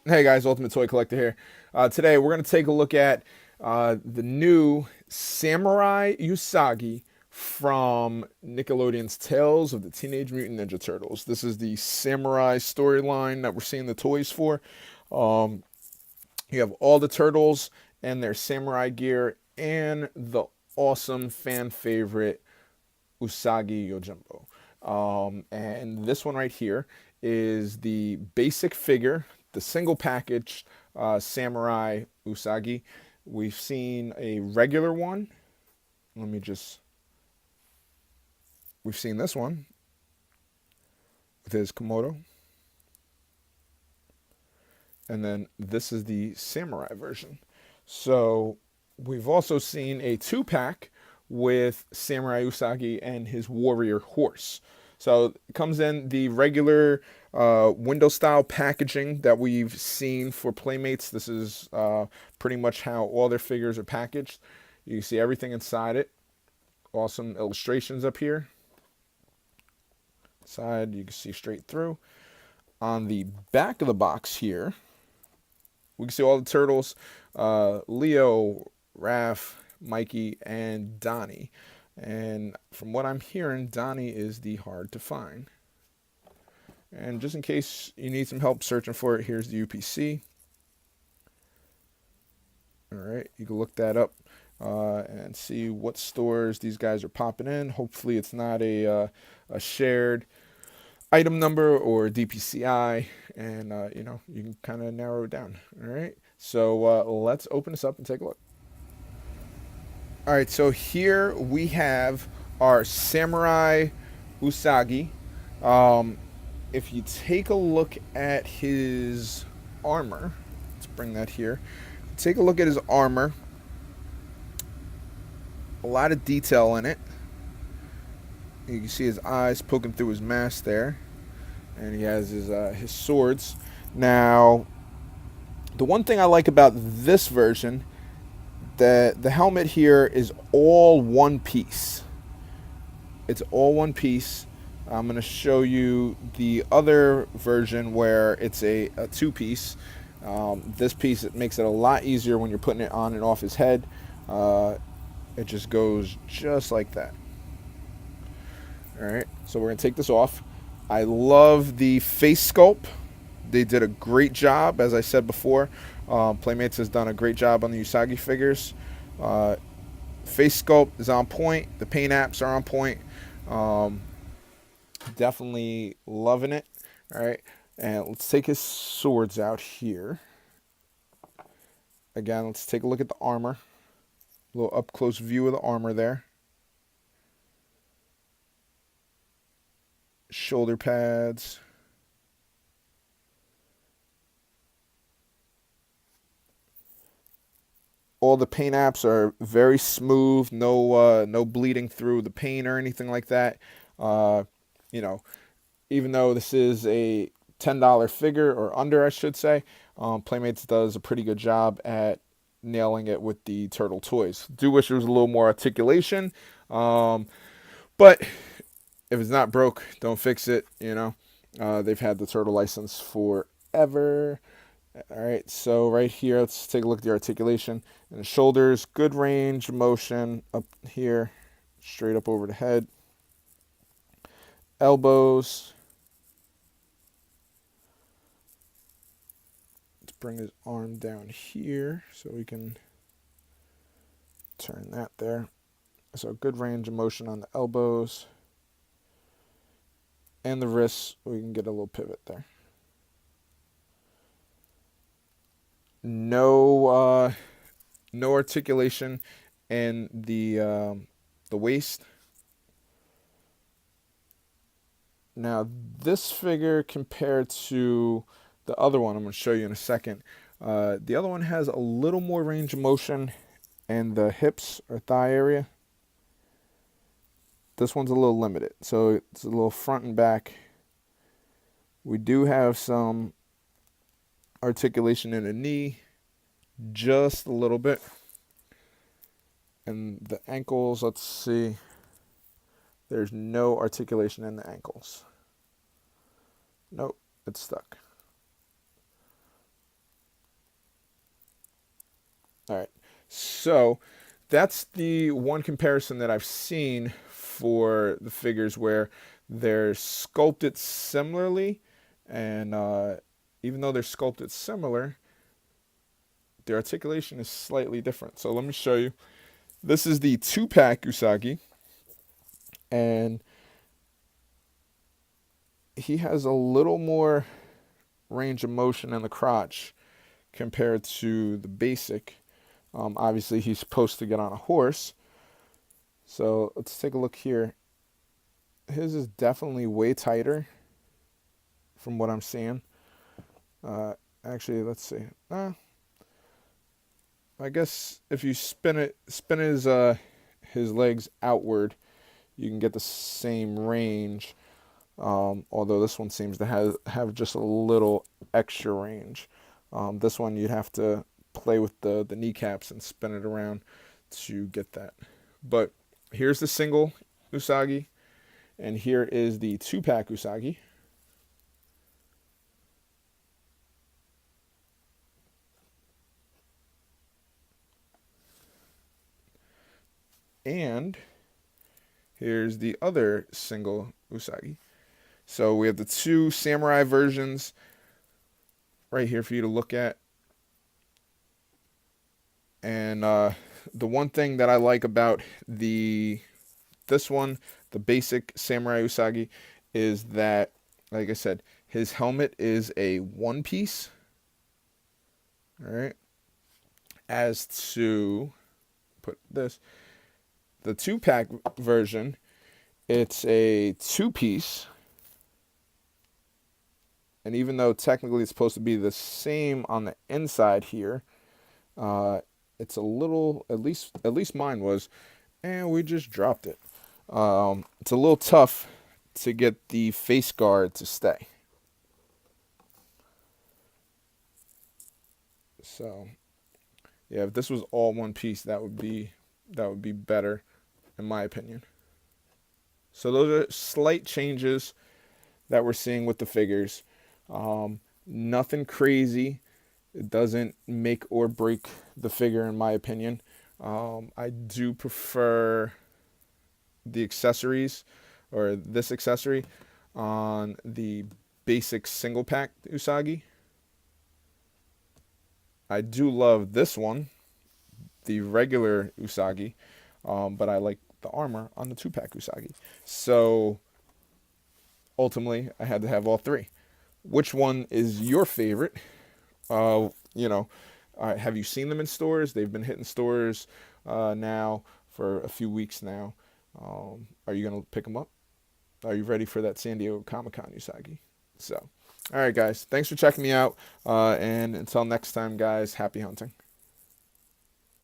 Hey guys, Ultimate Toy Collector here. Today we're going to take a look at the new Samurai Usagi from Nickelodeon's Tales of the Teenage Mutant Ninja Turtles. This is the Samurai storyline that we're seeing the toys for. Um, you have all the turtles and their samurai gear and the awesome fan favorite Usagi Yojimbo. And this one right here is the basic figure, the single package Samurai Usagi. We've seen a regular one. Let me just. We've seen this one with his Komodo. And then this is the Samurai version. So we've also seen a 2-pack with Samurai Usagi and his warrior horse. So it comes in the regular window style packaging that we've seen for Playmates. This is pretty much how all their figures are packaged. You can see everything inside it. Awesome illustrations up here. Side, you can see straight through. On the back of the box here, we can see all the turtles, Leo, Raph, Mikey, and Donnie. And from what I'm hearing, Donnie is the hard to find. And just in case you need some help searching for it, here's the UPC. All right, you can look that up and see what stores these guys are popping in. Hopefully it's not a shared item number or DPCI, and you can kind of narrow it down. All right, so let's open this up and take a look. All right, so here we have our Samurai Usagi. If you take a look at his armor, let's bring that here. Take a look at his armor. A lot of detail in it. You can see his eyes poking through his mask there, and he has his swords. Now, the one thing I like about this version, that the helmet here is all one piece. It's all one piece. I'm going to show you the other version where it's a two-piece. This piece, it makes it a lot easier when you're putting it on and off his head. It just goes just like that. All right, so we're going to take this off. I love the face sculpt. They did a great job, as I said before. Playmates has done a great job on the Usagi figures. Face sculpt is on point. The paint apps are on point. Definitely loving it. All right, and let's take his swords out here. Again, let's take a look at the armor. A little up close view of the armor there. Shoulder pads. All the paint apps are very smooth. No bleeding through the paint or anything like that. You know, even though this is a $10 figure or under, I should say, Playmates does a pretty good job at nailing it with the turtle toys. Do wish there was a little more articulation, but if it's not broke, don't fix it. They've had the turtle license forever. All right, so right here, let's take a look at the articulation and the shoulders. Good range of motion up here, straight up over the head. Elbows. Let's bring his arm down here so we can turn that there. So good range of motion on the elbows. And the wrists, we can get a little pivot there. No articulation in the waist. Now, this figure compared to the other one, I'm going to show you in a second. The other one has a little more range of motion in the hips or thigh area. This one's a little limited, so it's a little front and back. We do have some articulation in the knee, just a little bit. And the ankles, let's see. There's no articulation in the ankles. Nope, it's stuck. All right. So that's the one comparison that I've seen for the figures where they're sculpted similarly, and even though they're sculpted similar, their articulation is slightly different. So let me show you. This is the 2-pack Usagi, and he has a little more range of motion in the crotch compared to the basic. Obviously, he's supposed to get on a horse. So let's take a look here. His is definitely way tighter from what I'm seeing. Uh, Actually, let's see. I guess if you spin his legs outward, you can get the same range. Although this one seems to have just a little extra range. This one you'd have to play with the kneecaps and spin it around to get that. But here's the single Usagi, and here is the 2-pack Usagi. And here's the other single Usagi. So we have the 2 samurai versions right here for you to look at. And the one thing that I like about this one, the basic samurai Usagi, is that, like I said, his helmet is a one piece. All right. As to put this, the 2-pack version, it's a 2-piece. And even though technically it's supposed to be the same on the inside here, it's a little, at least mine was, and we just dropped it. It's a little tough to get the face guard to stay. So, yeah, if this was all one piece, that would be better, in my opinion. So those are slight changes that we're seeing with the figures. Nothing crazy. It doesn't make or break the figure, in my opinion. I do prefer the accessories, or this accessory, on the basic single pack Usagi. I do love this one, the regular Usagi, but I like the armor on the 2-pack Usagi. So ultimately, I had to have all 3. Which one is your favorite? Uh, you know, have you seen them in stores? They've been hitting stores now for a few weeks now. Are you gonna pick them up? Are you ready for that San Diego Comic-Con Usagi? So, all right, guys. Thanks for checking me out. And until next time, guys, happy hunting.